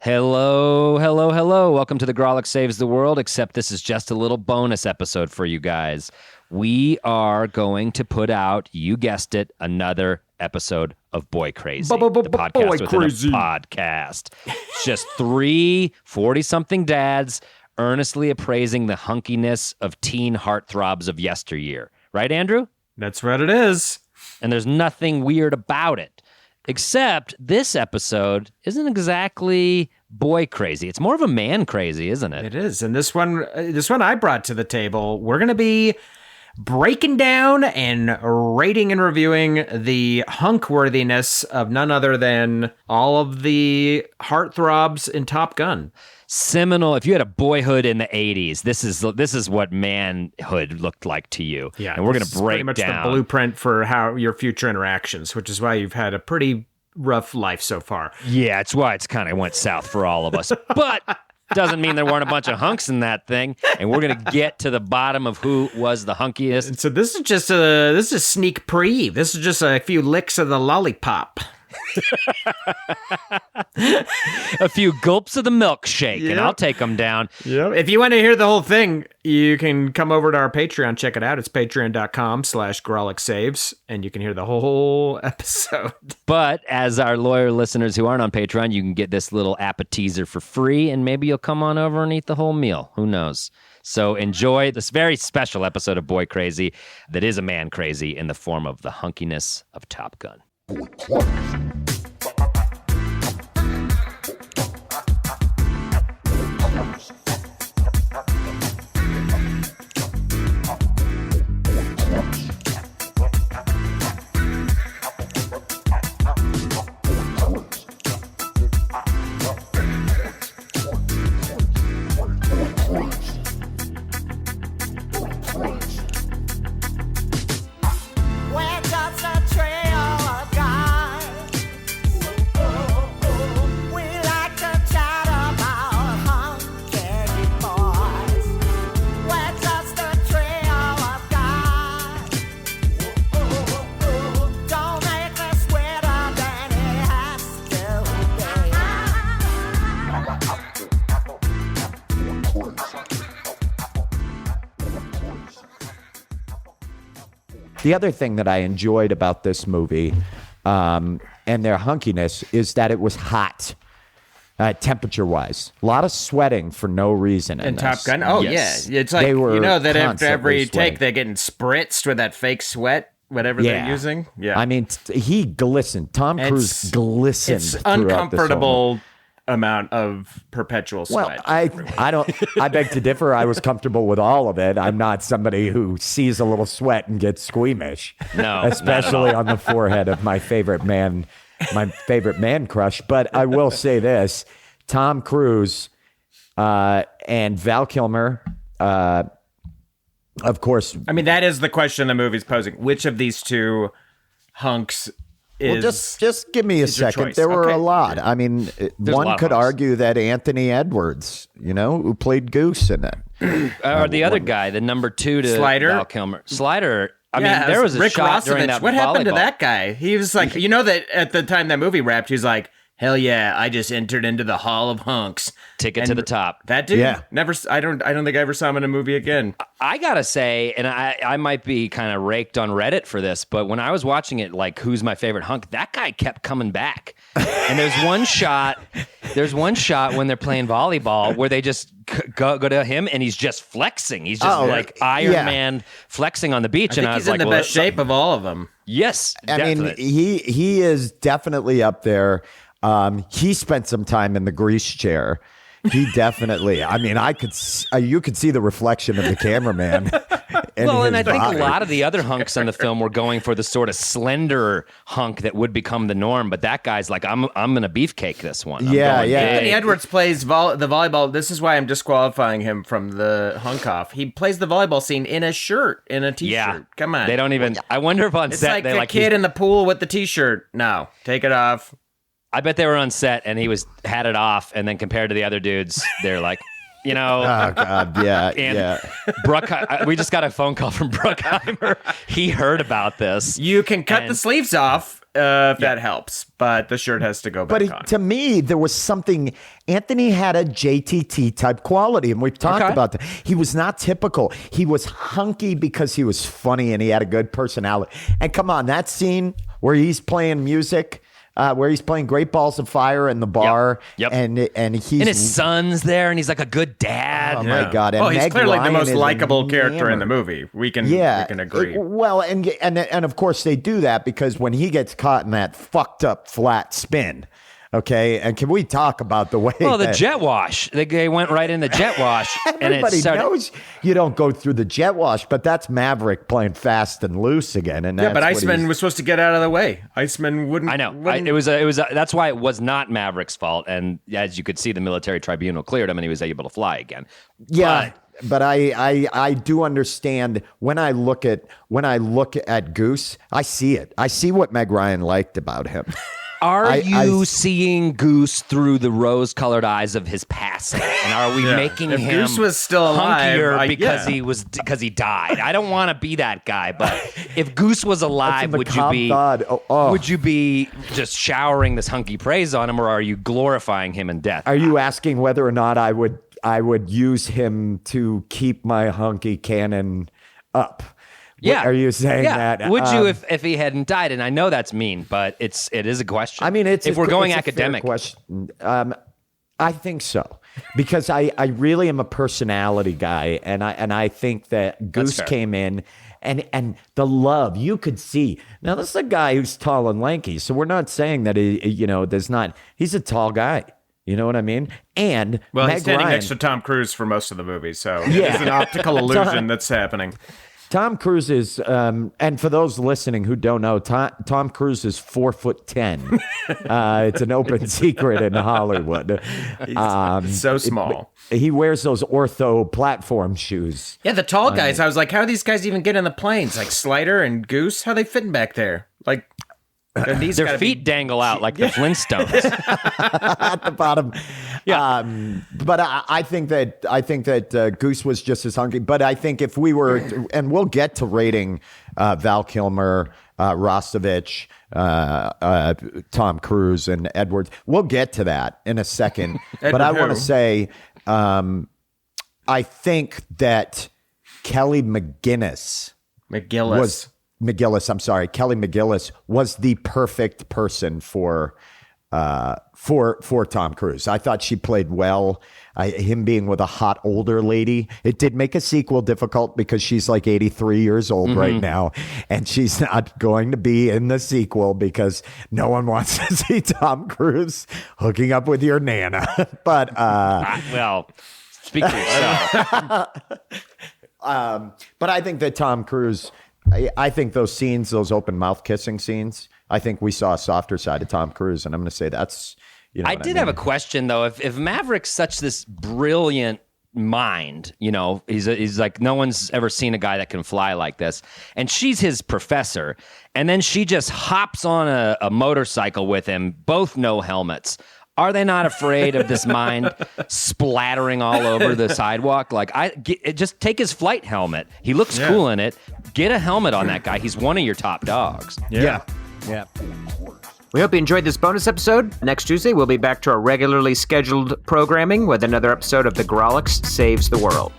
Hello, hello, hello. Welcome to the Grawlix Saves the World, except this is just a little bonus episode for you guys. We are going to put out, you guessed it, another episode of Boi Crazy, the podcast within a podcast. It's just three 40-something dads earnestly appraising the hunkiness of teen heartthrobs of yesteryear. Right, Andrew? That's what it is. And there's nothing weird about it. Except this episode isn't exactly boy crazy. It's more of a man crazy, isn't it? It is. And this one I brought to the table. We're going to be breaking down and rating and reviewing the hunk worthiness of none other than all of the heartthrobs in Top Gun. Seminal. If you had a boyhood in the 80s, this is what manhood looked like to you. Yeah, and we're going to break pretty much down the blueprint for how your future interactions, which is why you've had a pretty rough life so far. Yeah, it's why it's kind of went south for all of us. But doesn't mean there weren't a bunch of hunks in that thing. And we're going to get to the bottom of who was the hunkiest. And so this is just a sneak preview. This is just a few licks of the lollipop. A few gulps of the milkshake, and I'll take them down. Yep. If you want to hear the whole thing, you can come over to our Patreon, check it out. It's patreon.com/Grawlix Saves, and you can hear the whole episode. But as our loyal listeners who aren't on Patreon, you can get this little appetizer for free, and maybe you'll come on over and eat the whole meal. Who knows? So enjoy this very special episode of Boi Crazy that is a man crazy in the form of the hunkiness of Top Gun. The other thing that I enjoyed about this movie and their hunkiness is that it was hot, temperature-wise. A lot of sweating for no reason in Top Gun? Oh, yes. Yeah. It's like, you know that after every take, they're getting spritzed with that fake sweat, whatever they're using. Yeah. I mean, he glistened. Tom Cruise glistened. It's uncomfortable amount of perpetual sweat. Well, I beg to differ. I was comfortable with all of it. I'm not somebody who sees a little sweat and gets squeamish. No, especially on the forehead of my favorite man crush. But I will say this: Tom Cruise and Val Kilmer, of course. I mean, that is the question the movie's posing. Which of these two hunks is... Well, just give me a second. There were a lot. I mean, one could argue that Anthony Edwards, who played Goose in it. Or the other guy, the number 2 to Slider? Val Kilmer. Slider. I mean, there was a Rick shot Rossovich. during that What happened to volleyball. that guy? He was like, that at the time that movie wrapped, he was like, hell yeah, I just entered into the Hall of Hunks. Ticket to the top. That dude, never. I don't think I ever saw him in a movie again. I gotta say, and I might be kind of raked on Reddit for this, but when I was watching it, like, who's my favorite hunk? That guy kept coming back. And there's one shot when they're playing volleyball where they just go to him and he's just flexing. He's just like Iron Man flexing on the beach. I think he's in the best shape of all of them. Yes, definitely. I mean, he is definitely up there. He spent some time in the grease chair. He definitely. I mean, you could see the reflection of the cameraman. And I think a lot of the other hunks on the film were going for the sort of slender hunk that would become the norm. But that guy's like, I'm gonna beefcake this one. Anthony Edwards plays the volleyball. This is why I'm disqualifying him from the hunk off. He plays the volleyball scene in a shirt, in a t-shirt. Yeah. Come on. They don't even. I wonder if on it's set like a kid in the pool with the t-shirt. No, take it off. I bet they were on set and he had it off, and then compared to the other dudes, they're like, Oh God, yeah, and we just got a phone call from Bruckheimer. He heard about this. You can cut the sleeves off if that helps, but the shirt has to go back on. To me, there was something. Anthony had a JTT type quality, and we've talked about that. He was not typical. He was hunky because he was funny and he had a good personality. And come on, that scene where he's playing music, where he's playing Great Balls of Fire in the bar, and he's and his son's there, and he's like a good dad. Oh my God! And he's Meg clearly Ryan the most is likable character in enamored. the movie. We can agree. Well, and of course they do that because when he gets caught in that fucked up flat spin, okay, and can we talk about the way? Well, the jet wash. They went right in the jet wash, and everybody it started. knows you don't go through the jet wash, but that's Maverick playing fast and loose again. And Yeah, but that's what Iceman was supposed to get out of the way. Iceman wouldn't. I know. wouldn't- It was. That's why it was not Maverick's fault. And as you could see, the military tribunal cleared him, and he was able to fly again. Yeah. But I do understand when I look at Goose, I see it. I see what Meg Ryan liked about him. Are you seeing Goose through the rose-colored eyes of his passing? And are we making If him Goose was still alive, hunkier because he died? I don't want to be that guy, but if Goose was alive, would you be just showering this hunky praise on him, or are you glorifying him in death? Are you asking whether or not I would use him to keep my hunky cannon up? Yeah. Are you saying that? Would you if he hadn't died? And I know that's mean, but it is a question. I mean, if we're going it's academic. a fair question. I think so because I really am a personality guy, and I think that Goose came in. And the love you could see. Now, this is a guy who's tall and lanky, so we're not saying that he's a tall guy. You know what I mean? And Well, Meg he's standing Ryan, next to Tom Cruise for most of the movie, so it's an optical illusion that's happening. Tom Cruise is, and for those listening who don't know, Tom Cruise is 4'10". It's an open secret in Hollywood. He's so small. He wears those ortho platform shoes. Yeah, the tall guys. I was like, how do these guys even get in the planes? Like Slider and Goose, how are they fitting back there? Like, Their feet dangle out like the Flintstones. At the bottom. Yeah. But I think that Goose was just as hungry. But I think if we were, and we'll get to rating Val Kilmer, Rostovich, Tom Cruise, and Edwards. We'll get to that in a second. But I want to say, I think that Kelly McGillis, Kelly McGillis was the perfect person for Tom Cruise. I thought she played well. Him being with a hot older lady, it did make a sequel difficult because she's like 83 years old right now, and she's not going to be in the sequel because no one wants to see Tom Cruise hooking up with your Nana. But well, speak for yourself. But I think that Tom Cruise. I think those scenes, those open mouth kissing scenes, I think we saw a softer side of Tom Cruise, and I'm going to say that's. I did have a question though. If Maverick's such this brilliant mind, he's like no one's ever seen a guy that can fly like this, and she's his professor, and then she just hops on a motorcycle with him, both no helmets. Are they not afraid of this mind splattering all over the sidewalk? Like, just take his flight helmet. He looks cool in it. Get a helmet on that guy. He's one of your top dogs. Yeah. We hope you enjoyed this bonus episode. Next Tuesday, we'll be back to our regularly scheduled programming with another episode of the Grawlix Saves the World.